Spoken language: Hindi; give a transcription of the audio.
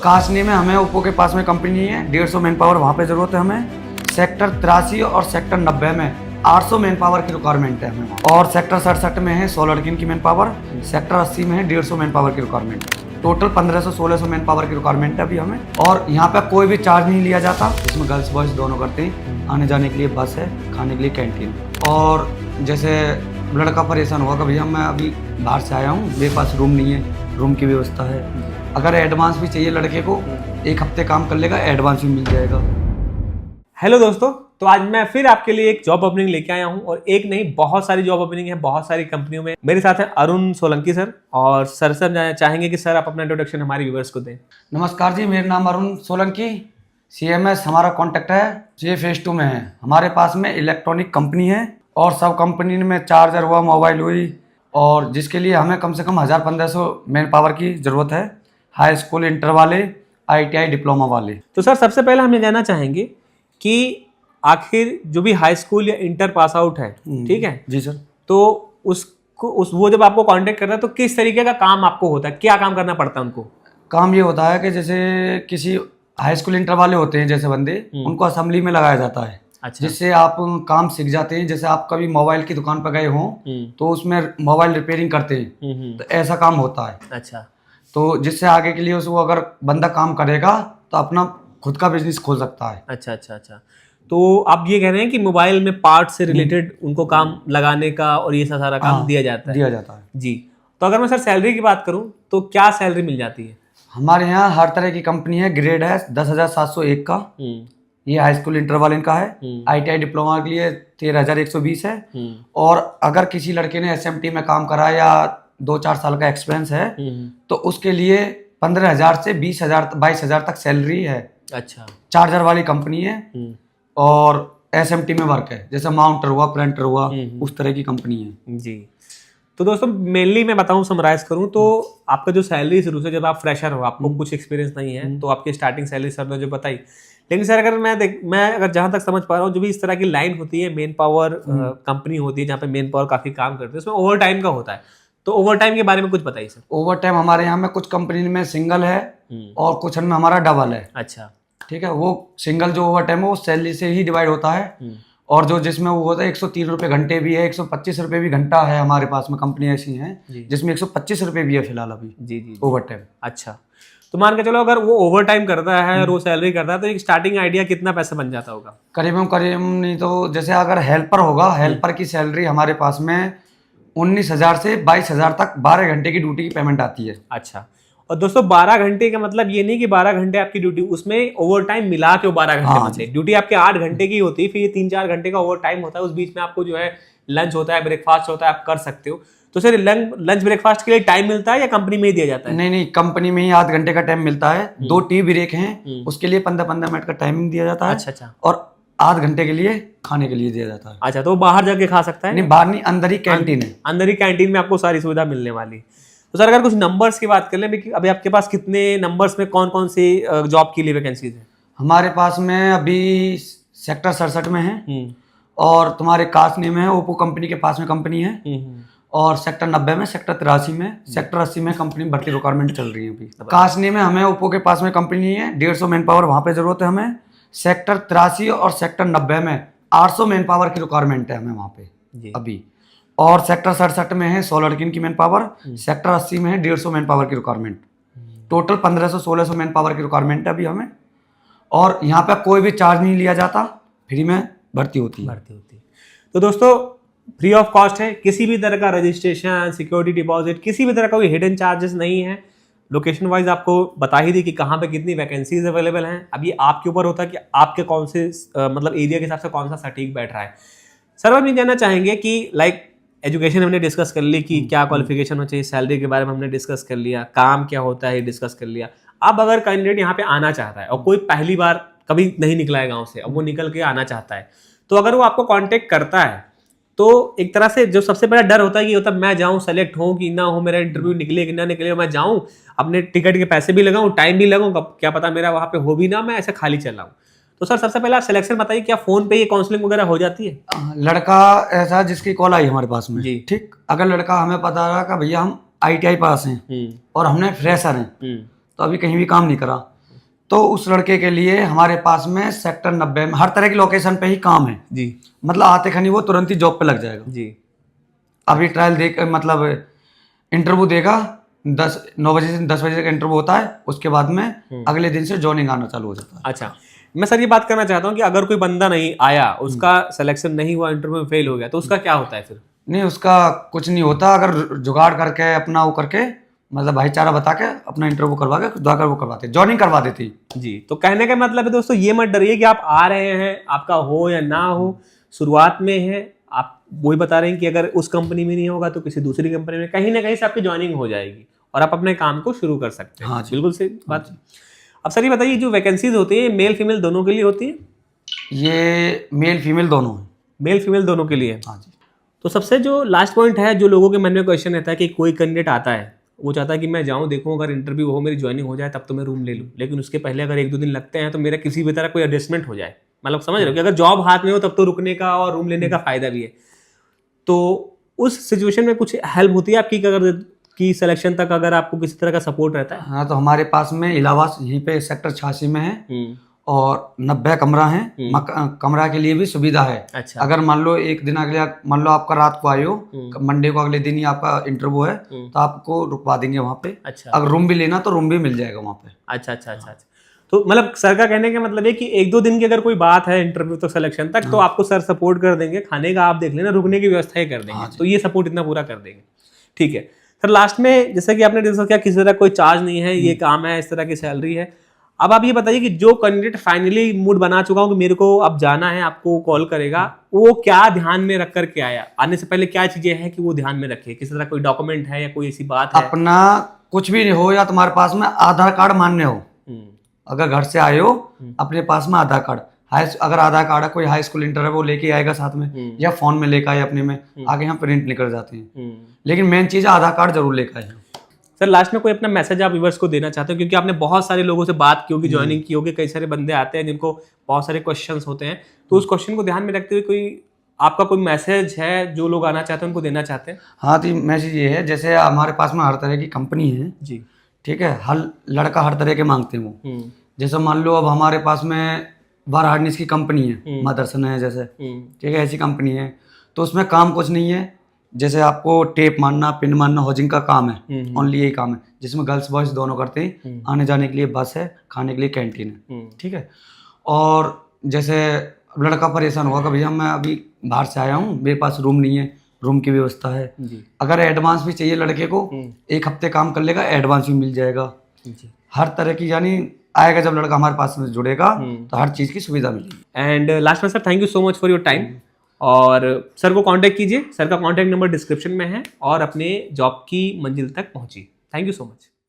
कासनी में हमें ओप्पो के पास में कंपनी है, 150 मैन पावर वहाँ पे ज़रूरत है हमें। सेक्टर 83 और सेक्टर 90 में 800 मैन पावर की रिक्वायरमेंट है हमें। और सेक्टर 67 में है 100 लड़कियों की मैन पावर। सेक्टर 80 में है 150 मैन पावर की रिक्वायरमेंट। टोटल 1500-1600 मैन पावर की रिक्वायरमेंट है अभी हमें। और यहाँ पे कोई भी चार्ज नहीं लिया जाता। इसमें गर्ल्स बॉयज़ दोनों करते हैं। आने जाने के लिए बस है, खाने के लिए कैंटीन। और जैसे लड़का परेशान हुआ कि भैया मैं अभी बाहर से आया हूँ, मेरे पास रूम नहीं है, रूम की व्यवस्था है। अगर एडवांस भी चाहिए लड़के को, 1 हफ्ते काम कर लेगा, एडवांस भी मिल जाएगा। हेलो दोस्तों, तो आज मैं फिर आपके लिए एक जॉब ओपनिंग लेके आया हूं। और एक नहीं, बहुत सारी जॉब ओपनिंग है, बहुत सारी कंपनियों में। मेरे साथ है अरुण सोलंकी सर। और सर चाहेंगे कि सर आप अपना इंट्रोडक्शन हमारे व्यूअर्स को दें। नमस्कार जी, मेरा नाम अरुण सोलंकी, CMS हमारा कॉन्टैक्ट है, ये फेज 2 में है। हमारे पास में इलेक्ट्रॉनिक कंपनी है और सब कंपनी में चार्जर हुआ, मोबाइल हुई, और जिसके लिए हमें कम से कम 1000-1500 मैन पावर की ज़रूरत है। हाई स्कूल, इंटर वाले, ITI डिप्लोमा वाले। तो सर सबसे पहले हम ये जानना चाहेंगे कि आखिर जो भी हाई स्कूल या इंटर पास आउट है, ठीक है जी सर। तो वो जब आपको कांटेक्ट करता है तो किस तरीके का काम आपको होता है, क्या काम करना पड़ता है उनको? काम ये होता है कि जैसे किसी हाई स्कूल इंटर वाले होते हैं जैसे बंदे, उनको असेंबली में लगाया जाता है। अच्छा। जिससे आप काम सीख जाते हैं। जैसे आप कभी मोबाइल की दुकान पर गए हों तो उसमें मोबाइल रिपेयरिंग करते हैं, तो ऐसा काम होता है। अच्छा। तो जिससे आगे के लिए उसको अगर बंदा काम करेगा तो अपना खुद का बिजनेस खोल सकता है। अच्छा अच्छा अच्छा। तो आप ये कह रहे हैं कि मोबाइल में पार्ट से रिलेटेड उनको काम लगाने का और ये सारा काम दिया जाता है जी। तो अगर मैं सर सैलरी की बात करूं तो क्या सैलरी मिल जाती है? हमारे यहाँ हर तरह की कंपनी है। ग्रेड है 10,701 का, ये हाई स्कूल इंटर वाले का है। ITI डिप्लोमा के लिए 13,120 है। और अगर किसी लड़के ने SMT में काम करा या 2-4 साल का एक्सपीरियंस है तो उसके लिए 15,000 से 20,000 22,000 तक सैलरी है। अच्छा। चार्जर वाली कंपनी है और SMT में वर्क है, जैसे माउंटर हुआ, प्रिंटर हुआ, उस तरह की कंपनी है जी। तो दोस्तों मेनली मैं बताऊं, समराइज करूं तो आपका जो सैलरी शुरू से, जब आप फ्रेशर हो, आपको कुछ एक्सपीरियंस नहीं है, तो आपकी स्टार्टिंग सैलरी सर ने जो बताई। लेकिन सर अगर मैं अगर जहां तक समझ पा रहा हूँ, जो भी इस तरह की लाइन होती है, मेन पावर कंपनी होती है जहाँ पे मेन पावर काफी काम करते हैं, उसमें ओवर टाइम का होता है। तो ओवर टाइम के बारे में कुछ बताइए सर। ओवर टाइम हमारे यहाँ में कुछ कंपनी में सिंगल है और कुछ में हमारा डबल है। अच्छा। ठीक है। वो सिंगल जो ओवर टाइम है वो सैलरी से ही डिवाइड होता है। और जो जिसमें वो होता है 103 रुपये घंटे भी है, 125 रुपये भी घंटा है। हमारे पास में कंपनी ऐसी है जिसमें 125 रुपये भी है फिलहाल अभी जी ओवर टाइम। अच्छा। तो मान के चलो अगर वो ओवर टाइम करता है और वो सैलरी करता है तो एक स्टार्टिंग आइडिया कितना पैसा बन जाता होगा? करीब नहीं तो जैसे अगर हेल्पर होगा, हेल्पर की सैलरी हमारे पास में 19,000 से 22,000 तक 12 घंटे की ड्यूटी की पेमेंट आती है। अच्छा। और दोस्तों 12 घंटे का मतलब ये नहीं कि 12 घंटे आपकी ड्यूटी, उसमें ओवर टाइम मिला के 12 घंटे बनते हैं। ड्यूटी आपके 8 घंटे की होती है, फिर ये 3-4 घंटे का ओवर टाइम होता है। उस बीच में आपको जो है लंच होता है, ब्रेकफास्ट होता है, आप कर सकते हो। तो सर लंच ब्रेकफास्ट के लिए टाइम मिलता है या कंपनी में ही दिया जाता है? नहीं, कंपनी में ही आध घंटे का टाइम मिलता है। 2 टी ब्रेक हैं, उसके लिए 15-15 मिनट का टाइमिंग दिया जाता है। अच्छा। और आध घंटे के लिए खाने के लिए दिया जाता है। अच्छा, तो बाहर जाके खा सकता है? नहीं, बाहर नहीं, अंदर ही कैंटीन है। अंदर ही कैंटीन में आपको सारी सुविधा मिलने वाली। तो सर अगर कुछ नंबर्स की बात कर लें, अभी आपके पास कितने नंबर्स में कौन कौन सी जॉब के लिए वैकेंसीज है? हमारे पास में अभी सेक्टर 67 में है और तुम्हारे कासनी में है, ओप्पो कंपनी के पास में कंपनी है। और सेक्टर 90 में, सेक्टर 83 में, सेक्टर 80 में कंपनी भर्ती रिक्वायरमेंट चल रही है अभी। कासनी में हमें ओप्पो के पास में कंपनी है, 150 मैन पावर वहाँ पे जरूरत है हमें। सेक्टर 83 और सेक्टर 90 में 800 मैन पावर की रिक्वायरमेंट है हमें वहाँ पे अभी। और सेक्टर 67 में है 100 लड़कियों की मैन पावर। सेक्टर 80 में है 150 मैन पावर की रिक्वायरमेंट। टोटल 1500-1600 मैन पावर की रिक्वायरमेंट है अभी हमें। और यहाँ पे कोई भी चार्ज नहीं लिया जाता, फ्री में भर्ती होती है। तो दोस्तों फ्री ऑफ कॉस्ट है, किसी भी तरह का रजिस्ट्रेशन, सिक्योरिटी डिपॉजिट, किसी भी तरह का कोई हिडन चार्जेस नहीं है। लोकेशन वाइज आपको बता ही दी कि कहाँ पे कितनी वैकेंसीज अवेलेबल हैं। अब ये आपके ऊपर होता है कि आपके कौन से मतलब एरिया के हिसाब से कौन सा सटीक बैठ रहा है। सर हम ये जानना चाहेंगे कि लाइक एजुकेशन हमने डिस्कस कर ली कि क्या क्वालिफिकेशन होना चाहिए, सैलरी के बारे में हमने डिस्कस कर लिया, काम क्या होता है डिस्कस कर लिया। अब अगर कैंडिडेट यहाँ पे आना चाहता है और कोई पहली बार कभी नहीं निकला है गाँव से, अब वो निकल के आना चाहता है, तो अगर वो आपको कॉन्टेक्ट करता है तो एक तरह से जो सबसे बड़ा डर होता है कि होता मैं जाऊं, सेलेक्ट हो कि ना हो, मेरा इंटरव्यू निकले कि ना निकले, मैं जाऊं, अपने टिकट के पैसे भी लगाऊं, टाइम भी लगाऊं, क्या पता मेरा वहां पे हो भी ना, मैं ऐसे खाली चल रहा हूं। तो सर सबसे पहले आप सिलेक्शन बताइए, क्या फोन पे ये काउंसलिंग वगैरह हो जाती है? लड़का ऐसा जिसकी कॉल आई हमारे पास में, ठीक, अगर लड़का हमें पता रहा कि भैया हम ITI पास हैं और हमने फ्रेशर हैं, तो अभी कहीं भी काम नहीं करा, तो उस लड़के के लिए हमारे पास में सेक्टर 90 में हर तरह की लोकेशन पे ही काम है जी। मतलब आते खनी वो तुरंत ही जॉब पे लग जाएगा जी। अभी ट्रायल देख मतलब इंटरव्यू देगा 9 बजे से 10 बजे तक इंटरव्यू होता है, उसके बाद में अगले दिन से जॉइनिंग आना चालू हो जाता है। अच्छा, मैं सर ये बात करना चाहता हूँ कि अगर कोई बंदा नहीं आया, उसका सिलेक्शन नहीं हुआ, इंटरव्यू में फेल हो गया, तो उसका क्या होता है फिर? नहीं, उसका कुछ नहीं होता, अगर जुगाड़ करके अपना वो करके मतलब भाईचारा बता के अपना इंटरव्यू करवा के जाकर वो करवाते, जॉइनिंग करवा देती जी। तो कहने का मतलब है दोस्तों, ये मत डरिए कि आप आ रहे हैं, आपका हो या ना हो, शुरुआत में है, आप वही बता रहे हैं कि अगर उस कंपनी में नहीं होगा तो किसी दूसरी कंपनी में कहीं ना कहीं से आपकी ज्वाइनिंग हो जाएगी और आप अपने काम को शुरू कर सकते हैं। हाँ जी। बिल्कुल सही बात। अब सर ये बताइए, जो वैकेंसीज होती है मेल फीमेल दोनों के लिए होती है? ये मेल फीमेल दोनों है। मेल फीमेल दोनों के लिए? हाँ जी। तो सबसे जो लास्ट पॉइंट है, जो लोगों के मन में क्वेश्चन रहता है कि कोई कैंडिडेट आता है, वो चाहता है कि मैं जाऊं, देखूं, अगर इंटरव्यू हो, मेरी ज्वाइनिंग हो जाए, तब तो मैं रूम ले लूं, लेकिन उसके पहले अगर 1-2 दिन लगते हैं तो मेरा किसी भी तरह कोई एडजस्टमेंट हो जाए। मतलब समझ रहे हो कि अगर जॉब हाथ में हो तब तो रुकने का और रूम लेने का फायदा भी है। तो उस सिचुएशन में कुछ हेल्प होती है आपकी अगर की सिलेक्शन तक अगर आपको किसी तरह का सपोर्ट रहता है? हाँ, तो हमारे पास में इलाहाबाद यहीं पे सेक्टर 86 में है और 90 कमरा है, कमरा के लिए भी सुविधा है। अच्छा। अगर मान लो एक दिन अगले, मान लो आपका रात को आए हो, मंडे को अगले दिन ही आपका इंटरव्यू है, तो आपको रुकवा देंगे वहाँ पे। अच्छा। अगर रूम भी लेना तो रूम भी मिल जाएगा वहाँ पे। अच्छा अच्छा अच्छा अच्छा। तो मतलब सर का कहने का मतलब है कि 1-2 दिन की अगर कोई बात है इंटरव्यू तक सिलेक्शन तक, तो आपको सर सपोर्ट कर देंगे, खाने का आप देख लेना, रुकने की व्यवस्था ही कर देंगे। तो ये सपोर्ट इतना पूरा कर देंगे। ठीक है सर, लास्ट में जैसे कि आपने डिस्कस किया, किसी तरह कोई चार्ज नहीं है, ये काम है, इस तरह की सैलरी है। अब आप ये बताइए कि जो कैंडिडेट फाइनली मूड बना चुका हूँ कि मेरे को अब जाना है, आपको कॉल करेगा, वो क्या ध्यान में रख करके आया? आने से पहले क्या चीजें हैं कि वो ध्यान में रखे? किसी तरह कोई डॉक्यूमेंट है या कोई ऐसी बात है? अपना कुछ भी हो या तुम्हारे पास में आधार कार्ड मान्य हो, अगर घर से आए हो अपने पास में आधार कार्ड, अगर आधार कार्ड है, कोई हाई स्कूल इंटर है, वो लेके आएगा साथ में, या फोन में लेकर आए अपने में, आगे यहाँ प्रिंट निकल जाते हैं। लेकिन मेन चीज है आधार कार्ड जरूर लेकर आए। सर लास्ट में कोई अपना मैसेज आप व्यूअर्स को देना चाहते हो, क्योंकि आपने बहुत सारे लोगों से बात की होगी, ज्वाइनिंग की होगी, कई सारे बंदे आते हैं जिनको बहुत सारे क्वेश्चंस होते हैं, तो उस क्वेश्चन को ध्यान में रखते हुए कोई आपका कोई मैसेज है जो लोग आना चाहते हैं उनको देना चाहते हैं? हाँ, तो मैसेज ये है, जैसे हमारे पास में हर तरह की कंपनी है जी, ठीक है, हर लड़का हर तरह के मांगते हैं वो। जैसे मान लो अब हमारे पास में बार हार्डनेस की कंपनी है, मदरसन है जैसे, ठीक है, ऐसी कंपनी है, तो उसमें काम कुछ नहीं है, जैसे आपको टेप मारना, पिन मारना, होजिंग का काम है, ओनली यही काम है, जिसमें गर्ल्स बॉयज दोनों करते हैं। आने जाने के लिए बस है, खाने के लिए कैंटीन है, ठीक है। और जैसे लड़का परेशान होगा कि भैया मैं अभी बाहर से आया हूँ, मेरे पास रूम नहीं है, रूम की व्यवस्था है। अगर एडवांस भी चाहिए लड़के को, 1 हफ्ते काम कर लेगा, एडवांस भी मिल जाएगा। हर तरह की, यानी आएगा जब लड़का हमारे पास में जुड़ेगा तो हर चीज़ की सुविधा मिलेगी। एंड लास्ट में sir, thank you so much for your time. और सर को कांटेक्ट कीजिए, सर का कांटेक्ट नंबर डिस्क्रिप्शन में है, और अपने जॉब की मंजिल तक पहुंचिए। Thank you so much.